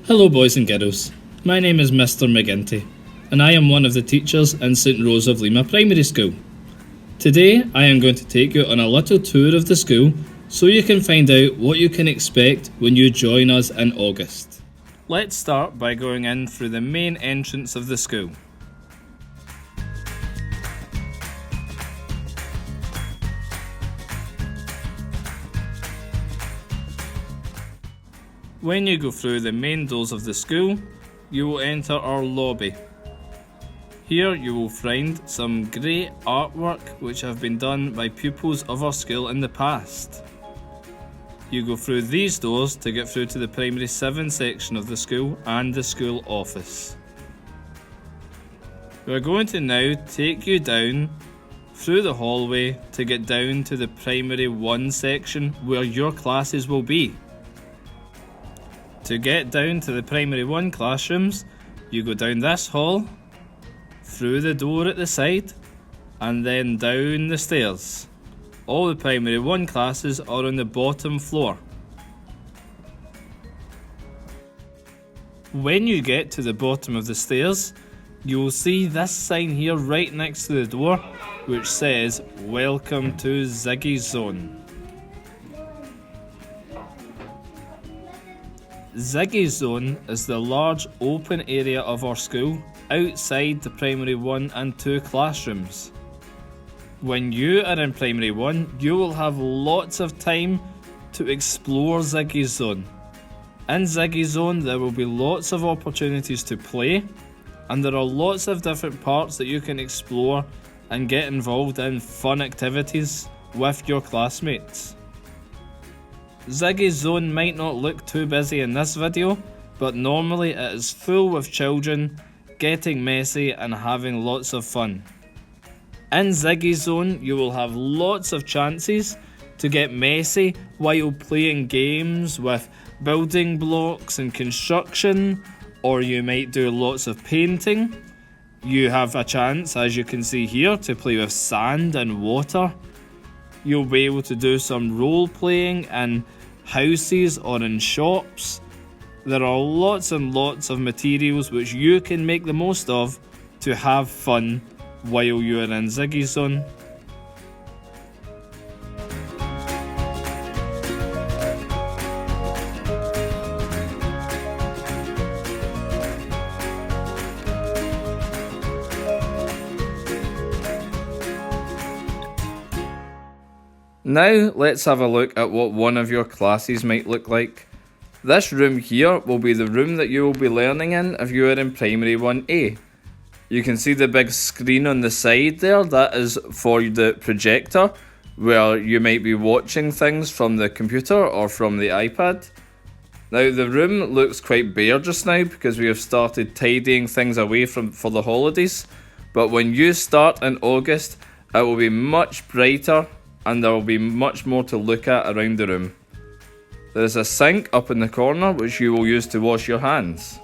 Hello boys and girls, my name is Mr McGinty and I am one of the teachers in St Rose of Lima Primary School. Today I am going to take you on a little tour of the school so you can find out what you can expect when you join us in August. Let's start by going in through the main entrance of the school. When you go through the main doors of the school, you will enter our lobby. Here you will find some great artwork which have been done by pupils of our school in the past. You go through these doors to get through to the Primary 7 section of the school and the school office. We're going to now take you down through the hallway to get down to the Primary 1 section where your classes will be. To get down to the Primary 1 classrooms, you go down this hall, through the door at the side, and then down the stairs. All the Primary 1 classes are on the bottom floor. When you get to the bottom of the stairs, you will see this sign here right next to the door, which says, "Welcome to Ziggys Zone." Ziggys Zone is the large open area of our school outside the Primary 1 and 2 classrooms. When you are in Primary 1, you will have lots of time to explore Ziggys Zone. In Ziggys Zone there will be lots of opportunities to play, and there are lots of different parts that you can explore and get involved in fun activities with your classmates. Ziggys Zone might not look too busy in this video, but normally it is full with children getting messy and having lots of fun. In Ziggys Zone you will have lots of chances to get messy while playing games with building blocks and construction, or you might do lots of painting. You have a chance, as you can see here, to play with sand and water. You'll be able to do some role playing in houses or in shops. There are lots and lots of materials which you can make the most of to have fun while you are in Ziggys Zone. Now let's have a look at what one of your classes might look like. This room here will be the room that you will be learning in if you are in Primary 1A. You can see the big screen on the side there, that is for the projector, where you might be watching things from the computer or from the iPad. Now the room looks quite bare just now because we have started tidying things away for the holidays, but when you start in August it will be much brighter and there will be much more to look at around the room. There is a sink up in the corner which you will use to wash your hands.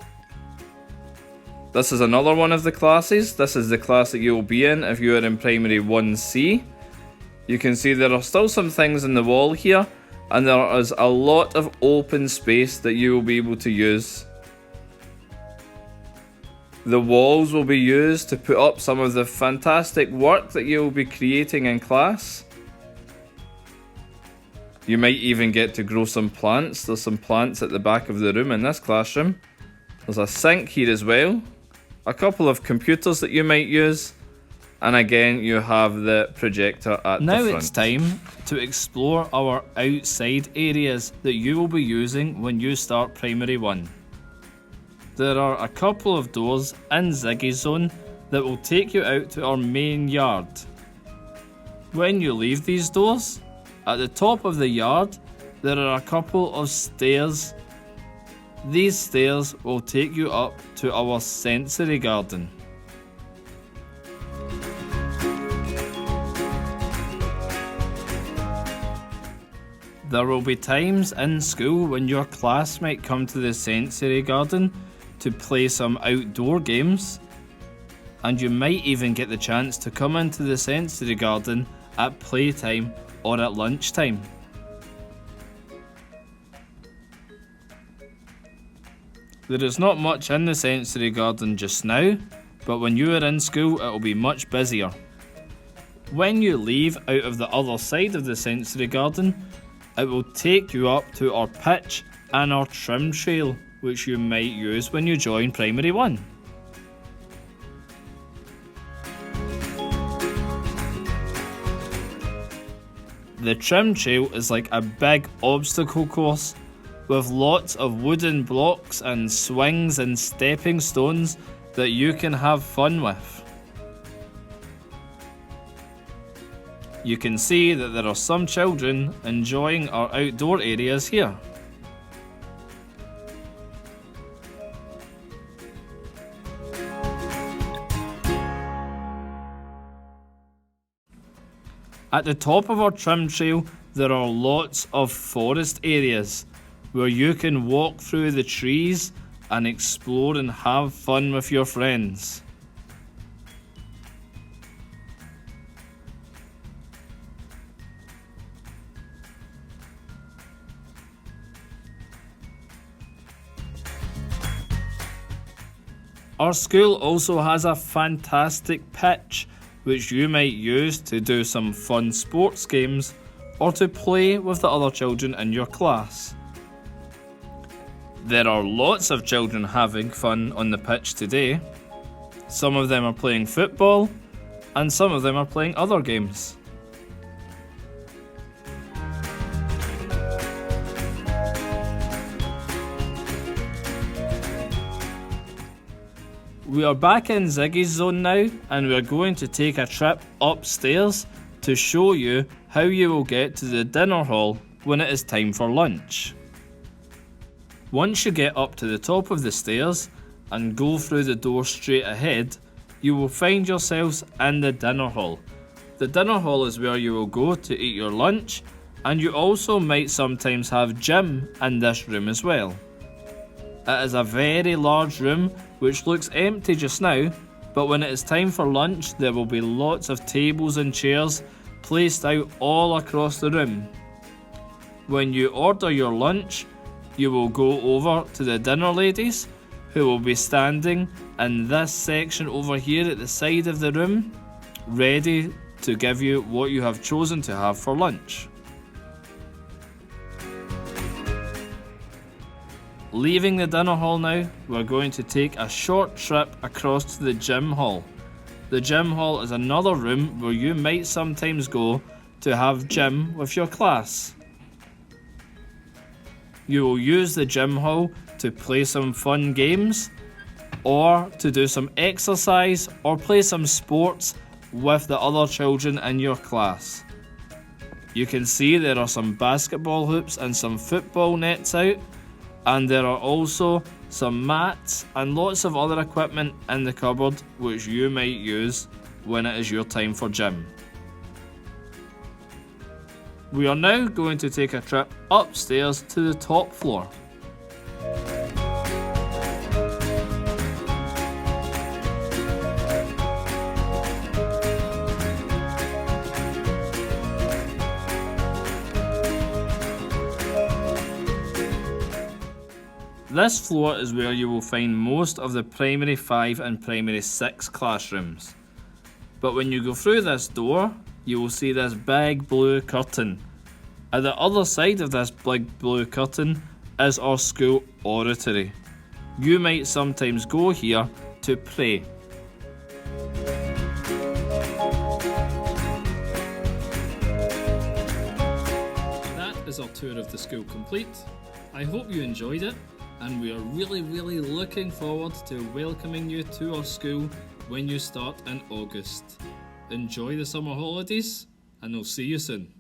This is another one of the classes. This is the class that you will be in if you are in Primary 1C. You can see there are still some things in the wall here, and there is a lot of open space that you will be able to use. The walls will be used to put up some of the fantastic work that you will be creating in class. You might even get to grow some plants. There's some plants at the back of the room in this classroom. There's a sink here as well. A couple of computers that you might use. And again, you have the projector at the front. Now it's time to explore our outside areas that you will be using when you start Primary 1. There are a couple of doors in Ziggys Zone that will take you out to our main yard. When you leave these doors, at the top of the yard, there are a couple of stairs. These stairs will take you up to our sensory garden. There will be times in school when your class might come to the sensory garden to play some outdoor games, and you might even get the chance to come into the sensory garden at playtime or at lunchtime. There is not much in the sensory garden just now, but when you are in school it will be much busier. When you leave out of the other side of the sensory garden, it will take you up to our pitch and our trim trail, which you might use when you join Primary 1. The trim trail is like a big obstacle course with lots of wooden blocks and swings and stepping stones that you can have fun with. You can see that there are some children enjoying our outdoor areas here. At the top of our trim trail, there are lots of forest areas where you can walk through the trees and explore and have fun with your friends. Our school also has a fantastic pitch which you might use to do some fun sports games or to play with the other children in your class. There are lots of children having fun on the pitch today. Some of them are playing football and some of them are playing other games. We are back in Ziggys Zone now, and we are going to take a trip upstairs to show you how you will get to the dinner hall when it is time for lunch. Once you get up to the top of the stairs and go through the door straight ahead, you will find yourselves in the dinner hall. The dinner hall is where you will go to eat your lunch, and you also might sometimes have gym in this room as well. It is a very large room which looks empty just now, but when it is time for lunch there will be lots of tables and chairs placed out all across the room. When you order your lunch, you will go over to the dinner ladies who will be standing in this section over here at the side of the room, ready to give you what you have chosen to have for lunch. Leaving the dinner hall now, we're going to take a short trip across to the gym hall. The gym hall is another room where you might sometimes go to have gym with your class. You will use the gym hall to play some fun games, or to do some exercise, or play some sports with the other children in your class. You can see there are some basketball hoops and some football nets out, and there are also some mats and lots of other equipment in the cupboard which you might use when it is your time for gym. We are now going to take a trip upstairs to the top floor. This floor is where you will find most of the Primary 5 and Primary 6 classrooms. But when you go through this door, you will see this big blue curtain. At the other side of this big blue curtain is our school oratory. You might sometimes go here to pray. That is our tour of the school complete. I hope you enjoyed it, and we are really looking forward to welcoming you to our school when you start in August. Enjoy the summer holidays, and we'll see you soon.